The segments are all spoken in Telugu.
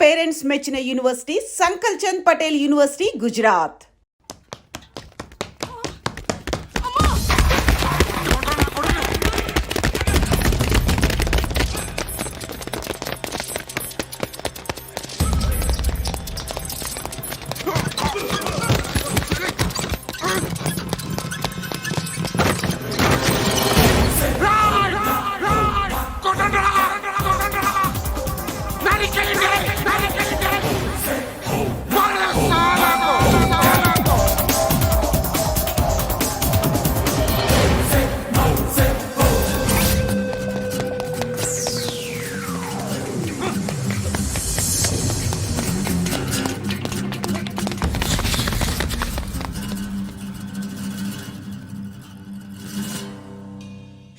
పేరెంట్స్ మెచ్చిన university Sankal Chand Patel university Gujarat.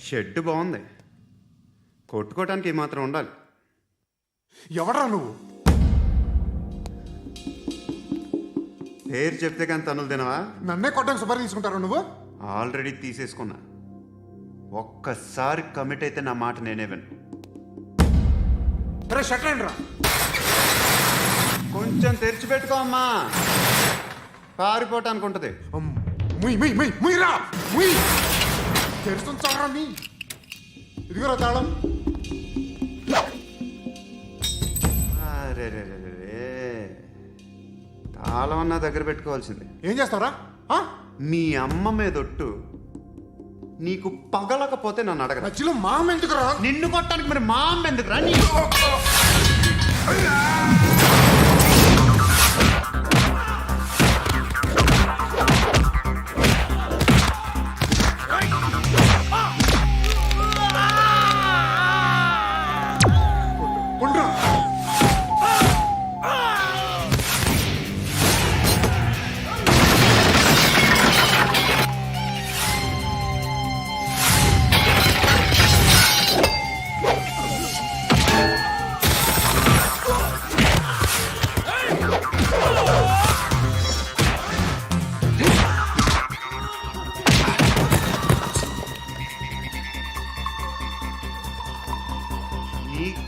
Shed బాగుంది, కొట్టుకోవటానికి ఏమాత్రం ఉండాలి. ఎవరా నువ్వు? పేరు చెప్తే కానీ తనులు తినవా? నన్నే కొట్టడానికి సుపారీ తీసుకుంటారా నువ్వు? ఆల్రెడీ తీసేసుకున్నా. ఒక్కసారి కమిట్ అయితే నా మాట నేనే విను. రే షట్ రా. కొంచెం తెరిచిపెట్టుకో అమ్మా, పారిపోవటానికి ఉంటుంది. ముయ్యరా ముయ్ తెరుస్తుంచారా నీ. ఇదిగోరా తాళం. అరే తాళం అన్నా దగ్గర పెట్టుకోవాల్సింది. ఏం చేస్తావరా? మీ అమ్మ మీదొట్టు, నీకు పగలకపోతే నన్ను అడగరా. మధ్యలో మామ ఎందుకురా? నిన్ను కొట్టడానికి మరి మా అమ్మ ఎందుకురా? నీకు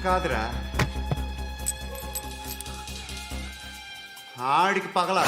కాదురా, ఆడికి పగల.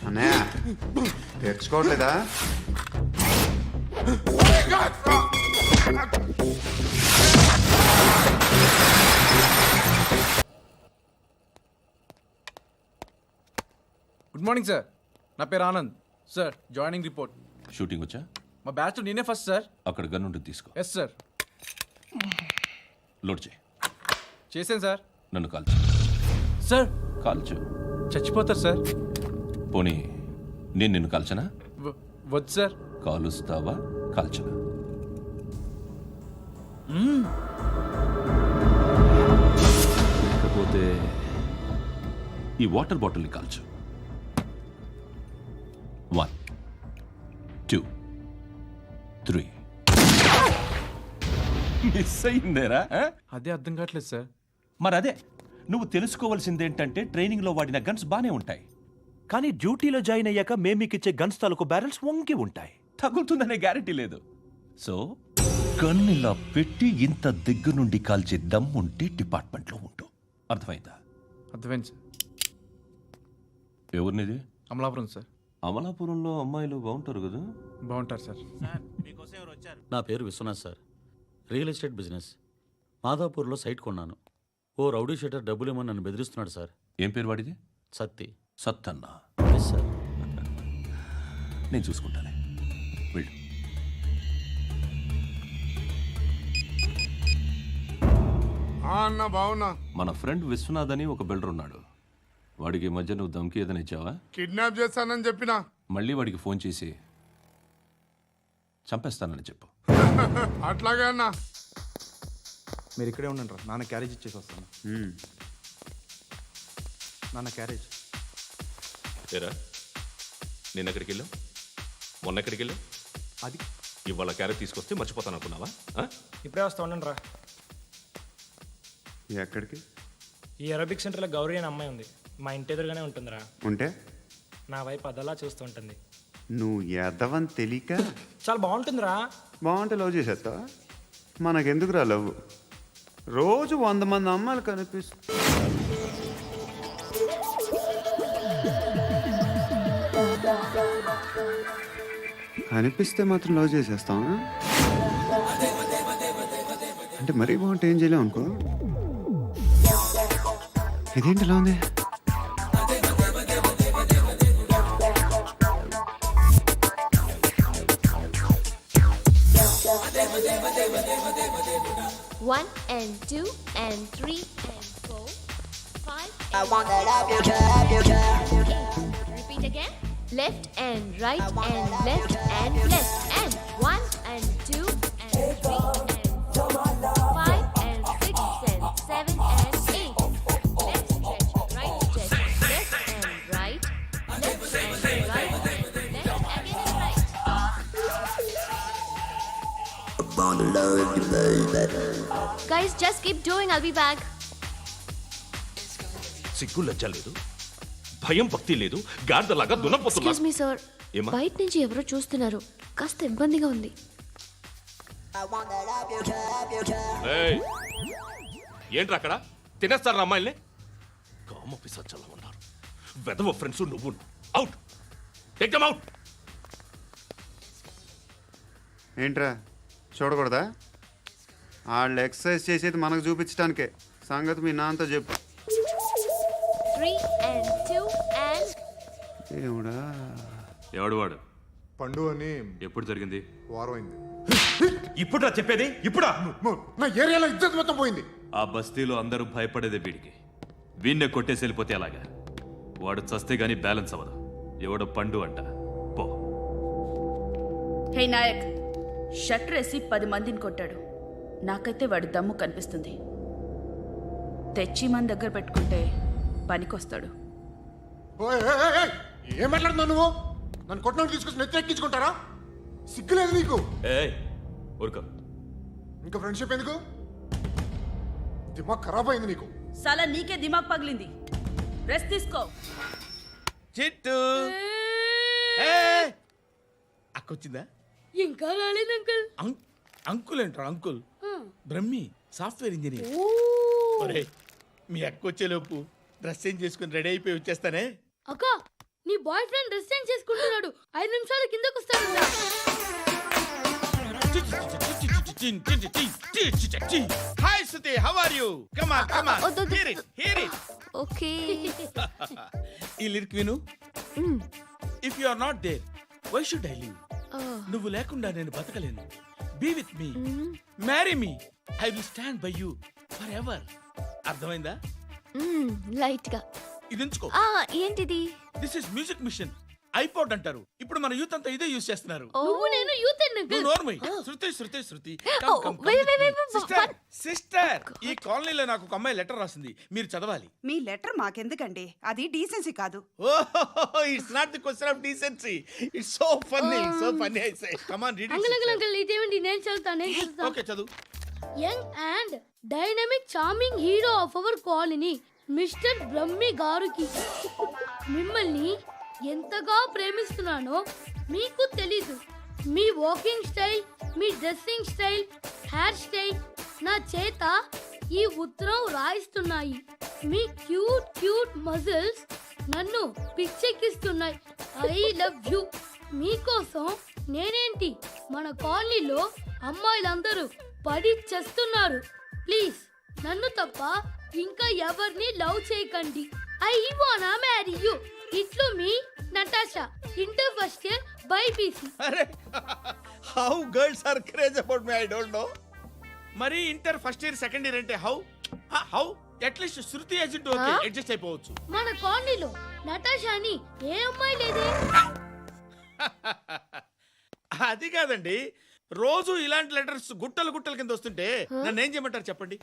అన్నయ్య తెచ్చుకోవట్లేదా? గుడ్ మార్నింగ్ సార్, నా పేరు Anand sir. Joining report. Shooting వచ్చా? మా బ్యాచ్ నేనే ఫస్ట్ సార్. అక్కడ గన్ ఉంటుంది, తీసుకో. Yes sir. లోడ్ చేయి. చేశాను సార్. నన్ను కాల్చు. సార్ కాల్చు. చచ్చిపోతారు సార్. పోనీ నేను నిన్ను కాల్చనా? వద్దు సార్. కాలుస్తావా కాల్చనా? లేకపోతే ఈ వాటర్ బాటిల్ని కాల్చు. 1 2 3. మిస్ అయిందేరా? అదే అర్థం కావట్లేదు సార్. మరి అదే నువ్వు తెలుసుకోవాల్సిందేంటంటే ట్రైనింగ్లో వాడిన గన్స్ బానే ఉంటాయి, కానీ డ్యూటీలో జాయిన్ అయ్యాక మేము మీకు ఇచ్చే గన్స్ తాలూకు బ్యారెల్స్ వంగి ఉంటాయి, తగులుతుందనే గ్యారెంటీ లేదు. సో గన్ ఇలా పెట్టి ఇంత దగ్గర నుండి కాల్చే దమ్ ఉంటే డిపార్ట్మెంట్లో ఉంటూ. అర్థమైందా? అర్థమైంది సార్. ఎవరినిది? అమలాపురం సార్. అమలాపురంలో అమ్మాయిలు బాగుంటారు కదా. బాగుంటారు సార్. నా పేరు Vishwanath sir. Real estate business. మాధాపూర్లో సైట్ కొన్నాను. ఓ రౌడీ షీటర్ డబ్బులు ఇవ్వమని నన్ను బెదిరిస్తున్నాడు సార్. ఏం పేరు వాడిది? సత్తి. సత్తన్న. Yes sir. నేను చూసుకుంటానే, వెళ్ళు. అన్న బావున్నా. మన ఫ్రెండ్ విశ్వనాథ్ అని ఒక బిల్డర్ ఉన్నాడు. వాడికి ఈ మధ్య నువ్వు ధమ్కి ఏదైనా ఇచ్చావా? కిడ్నాప్ చేస్తానని చెప్పినా. మళ్ళీ వాడికి ఫోన్ చేసి చంపేస్తానని చెప్పు. అట్లాగే అన్న. మీరు ఇక్కడే ఉండండి రా, నాన్న క్యారేజ్ ఇచ్చేసి వస్తాను. నాన్న క్యారేజ్. ఏరా నిన్న ఎక్కడికి వెళ్ళావు? మొన్న ఎక్కడికి వెళ్ళావు? అది ఇవాళ క్యారెట్ తీసుకొస్తే మర్చిపోతాను అనుకున్నావా? ఇప్పుడే వస్తా ఉండండి రా. ఎక్కడికి? ఈ అరబిక్ సెంటర్లో గౌరీ అనే అమ్మాయి ఉంది. మా ఇంటి ఎదురుగానే ఉంటుందిరా. ఉంటే నా వైపు అదలా చూస్తూ ఉంటుంది. నువ్వు ఎదవని తెలియక చాలా బాగుంటుందిరా. బాగుంటే లవ్ చేసేస్తావా? మనకెందుకురా లవ్? రోజు 100 మంది అమ్మాయిలు కనిపిస్తే మాత్రం లవ్ చేసేస్తావా? అంటే మరీ బాగుంటే ఏం చేయలేవు అనుకో. ఇదేంటి ఇలా ఉంది? One and two and three and four, five. I want that up your trap. Repeat again. Left and right and left and left and one and two and three and four, five and six and seven and eight. Left stretch, right stretch, left and right, left and right, left again and right. Guys, just keep doing. I'll be back. సిగ్గు లజ్జ లేదు, భయం భక్తి లేదు, గాడిదలాగా దున్నపోతున్నా. Excuse me, sir. ఏమ్మా? బయట నుంచి ఎవరో చూస్తున్నారు. కాస్త ఇబ్బందిగా ఉంది. I want that up your trap. ఏయ్, ఏంట్రా అక్కడ తినేస్తారా అమ్మాయిల్ని? కామ పిశాచాలా ఉన్నారు. వెదవ ఫ్రెండ్స్ నువ్వు. Out, take them out. ఏంట్రా చూడకూడదా? వాళ్ళు ఎక్సర్సైజ్ చేసేది మనకు చూపించడానికే. సంగతి మీ నాన్నతో చెప్పు. 3 and 2 and ఏమిడా? ఎవడు వాడు? పండు అని ఎప్పుడు జరిగింది? వారం అయింది. ఇప్పుడా చెప్పేది? ఇప్పుడా? నా ఏరియాలో ఇజ్జత్ మొత్తం పోయింది. ఆ బస్తీలో అందరూ భయపడేదే వీడికి. వీణ్ణే కొట్టేసి వెళ్ళిపోతే అలాగా. వాడు చస్తే గానీ బ్యాలెన్స్ అవ్వదు. ఎవడో పండు అంట. పో. హే నాయక్, షట్టర్ వేసి 10 మందిని కొట్టాడు. నాకైతే వాడి దమ్ము కనిపిస్తుంది. తెచ్చి మన దగ్గర పెట్టుకుంటే పనికొస్తాడు. ఓయ్, ఏయ్, ఏయ్, ఏయ్, ఏం మాట్లాడుతున్నావు నువ్వు? నన్ను కొట్టడానికి తీసుకొచ్చి నెత్తెక్కించుకుంటారా? సిగ్గులేదు నీకు? ఏయ్ ఊరుకో. ఇంకా ఫ్రెండ్షిప్ ఎందుకు? దిమాగ్ ఖరాబ్ అయింది నీకు. సలా నీకే దిమాగ్ పగిలింది. రెస్ట్ తీసుకో. చిట్టు అక్కొచ్చిందా? ఇంకా రాలేదు అంకుల్. అంకుల్ ఏంట్రా అంకుల్? Brahmi software engineer. ఒరేయ్, మీ అక్కొచ్చేలోపు డ్రెస్ చేంజ్ చేసుకుని రెడీ అయిపోయి వచ్చేస్తానే. అక్క, నీ బాయ్ ఫ్రెండ్ డ్రెస్ చేంజ్ చేసుకుంటున్నాడు. 5 నిమిషాలు కిందకు వస్తాడు. Hi Suthi, how are you? Come on come on, hear it. Okay. ఈ లిరిక్ విను. If you are not there why should I live? నువ్వు లేకుండా నేను బతకలేను. Be with me, marry me, I will stand by you forever ఎవర్. అర్థమైందా? లైట్ గా. ఇది ఉంచుకో. ఏంటిది? This is music machine. IPod అంటారు. ఇప్పుడు మన యూత్ అంతా ఇదే యూస్ చేస్తున్నారు. నువ్వు నేను యూత్ నువ్వు నోర్మై. శృతి శృతి శృతి. wait. సిస్టర్, ఈ కాలనీలో నాకు ఒక అమ్మాయి లెటర్ రాసింది. మీరు చదవాలి. మీ లెటర్ మాకెందుకండి? అది డీసెన్సీ కాదు. It's not the question of decency. It's so funny, so funny. I say come on, read it. Uncle ఇదేంటి? నేను చదువుతాను. ఓకే, చదువు. Young and dynamic charming hero of our colony mister Brahmi గారికి మిమ్మల్ని ఎంతగా ప్రేమిస్తున్నానో మీకు తెలీదు. మీ వాకింగ్ స్టైల్, మీ డ్రెస్సింగ్ స్టైల్, హెయిర్ స్టైల్ నా చేత ఈ ఉత్తరం రాయిస్తున్నాయి. మీ క్యూట్ మజిల్స్ నన్ను పిచ్చెక్కిస్తున్నాయి. I love you. మీకోసం నేనేంటి, మన కాలనీలో అమ్మాయిలందరూ పడి చేస్తున్నారు. ప్లీజ్ నన్ను తప్ప ఇంకా ఎవరిని లవ్ చేయకండి. ఐ వానా మ్యారీ యు. ఇట్లు మీ Natasha, inter first year BiPC. అరే how girls are craze about me I don't know. మరి inter first year second year అంటే how how at least Shruti agent okay adjust అయిపోవచ్చు. మన కాలనీలో నటాషా అని ఏ అమ్మాయి లేదే. అది కాదండి, రోజు ఇలాంటి లెటర్స్ గుట్టలు గుట్టల కింద వస్తుంటే నన్ను ఏం చేయమంటారు చెప్పండి?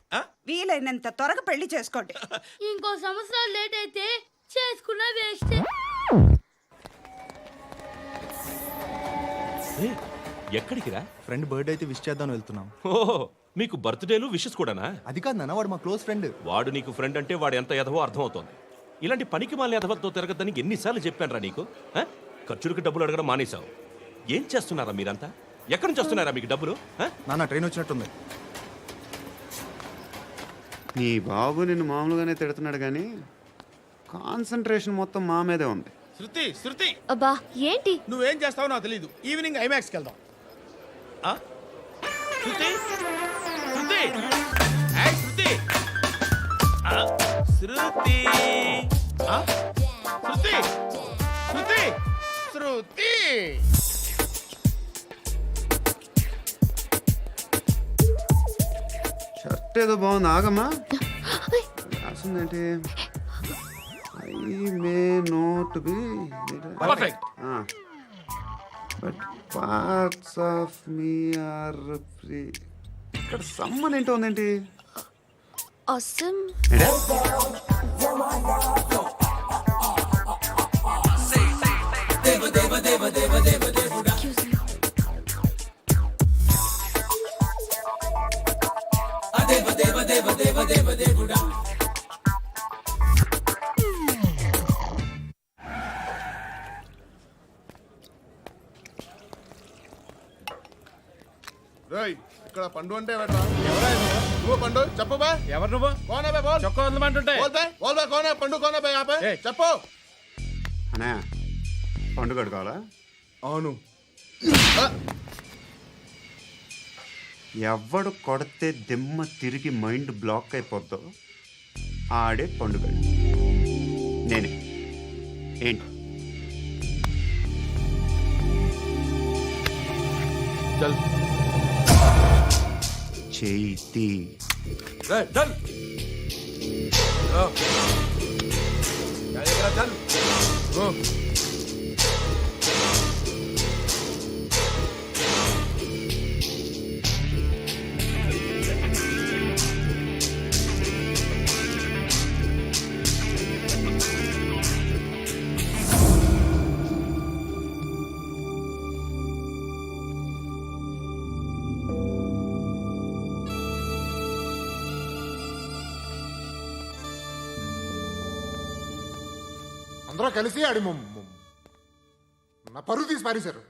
వీలైనంత త్వరగా పెళ్లి చేసుకోండి. ఇంకో సంవత్సరాలు లేట్ అయితే చేసుకున్న వేస్ట్. ఎక్కడికి రా? ఫ్రెండ్ బర్త్డే అయితే విష్ చేద్దాం వెళ్తున్నాం. ఓహో, మీకు బర్త్డేలు విషెస్ కూడానా? అది కాదు నాన్న, వాడు మా క్లోజ్ ఫ్రెండ్. వాడు నీకు ఫ్రెండ్ అంటే వాడు ఎంత ఎదవో అర్థమవుతోంది. ఇలాంటి పనికి మాలిన ఎదవతో తిరగద్దని ఎన్నిసార్లు చెప్పాను రా నీకు? ఖర్చులకు డబ్బులు అడగడం మానేశావు. ఏం చేస్తున్నారా మీరంతా? ఎక్కడి నుంచి వస్తున్నారా మీకు డబ్బులు? నాన్న ట్రైన్ వచ్చినట్టుంది. నీ బాబు నిన్ను మామూలుగానే తిడుతున్నాడు కానీ కాన్సన్ట్రేషన్ మొత్తం మా మీదే ఉంది. శృతి శృతి అబ్బా ఏంటి? నువ్వేం చేస్తావో నాకు తెలీదు. ఈవినింగ్ ఐమాక్స్కి వెళ్దాం. శృతి శృతి ఏయ్ శృతి శృతి శృతి శృతి శృతి. షర్ట్ ఏదో బాగుంది, ఆగమ్మా. రాసిందేంటి? I may not be perfect. But parts of me are free. ఇక్కడ సమ్మన్ ఏంటో ఉందేంటి? అసమ్. రేయ్, ఇక్కడ పండు అంటే ఎవరా? నువ్వు పండు చెప్పు బా. ఎవరు నువ్వు? కోనా బే బోల్. చొక్కా వదలమంటుంటే బోల్ బే కోనా పండు కోనా బే ఆపే చెప్పు. అనే పండుగ కావాలా? అవును. ఎవడు కొడితే దిమ్మ తిరిగి మైండ్ బ్లాక్ అయిపోద్దో ఆడే పండుగ. నేనే. ఏంటి? చల్ చేతి చల్ చల్. అందరూ కలిసి ఆడి నా పరువు తీసి పారేశారు.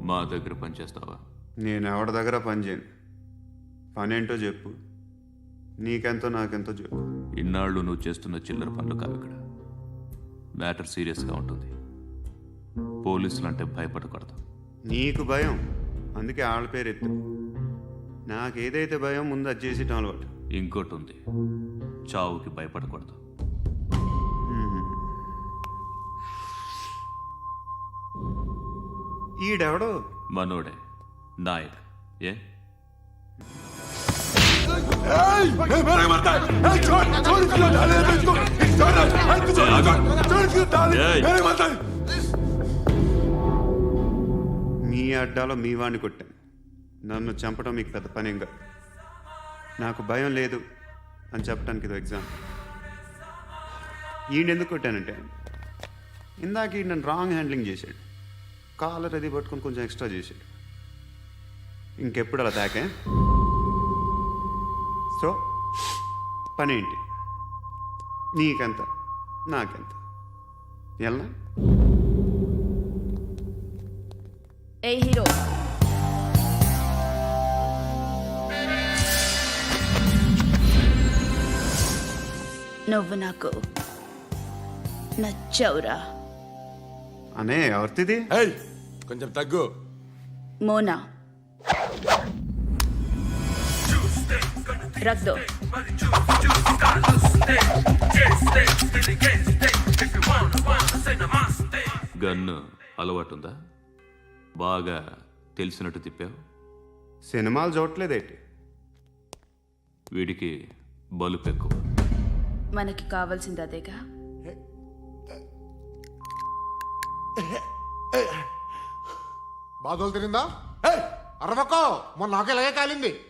మా దగ్గర పని చేస్తావా? నేను ఎవరి దగ్గర పని చేయను. పనేంటో చెప్పు. నీకెంతో నాకెంతో చెప్పు. ఇన్నాళ్ళు నువ్వు చేస్తున్న చిల్లర పనులు కావు ఇక్కడ. మ్యాటర్ సీరియస్గా ఉంటుంది. పోలీసులు అంటే భయపడకూడదు. నీకు భయం, అందుకే ఆళ్ళ పేరు ఎత్తు. నాకేదైతే భయం ముందు అది చేసేటం అలవాటు. ఇంకోటి ఉంది, చావుకి భయపడకూడదు. ఈడెవడో మనోడే నాయక్. ఏ మీ అడ్డాలో మీ వాడిని కొట్టాను. నన్ను చంపడం మీకు పెద్ద పనేంగా. నాకు భయం లేదు అని చెప్పడానికి ఇది ఎగ్జామ్. ఈయనెందుకు కొట్టానంటే ఇందాక ఈ నన్ను రాంగ్ హ్యాండ్లింగ్ చేశాడు. కాలర్ అది పట్టుకొని కొంచెం ఎక్స్ట్రా చేశాడు. ఇంకెప్పుడు అలా తాకే. సో పనేంటి? నీకెంత నాకెంత ఎలా? ఏ హీరో, నువ్వు నాకు నచ్చవురా. అనే ఎవరిది? ఏయ్ కొంచెం తగ్గు. మోనా రక్ దో. గన్ను అలవాటుందా? బాగా తెలిసినట్టు తిప్పావు. సినిమాలు చూడట్లేదేంటి? వీడికి బలుపు ఎక్కువ. మనకి కావాల్సింది అదేగా. బాధలు తిరిందా? అరవకో మొన్న నాకే ఇలాగే కాలింది.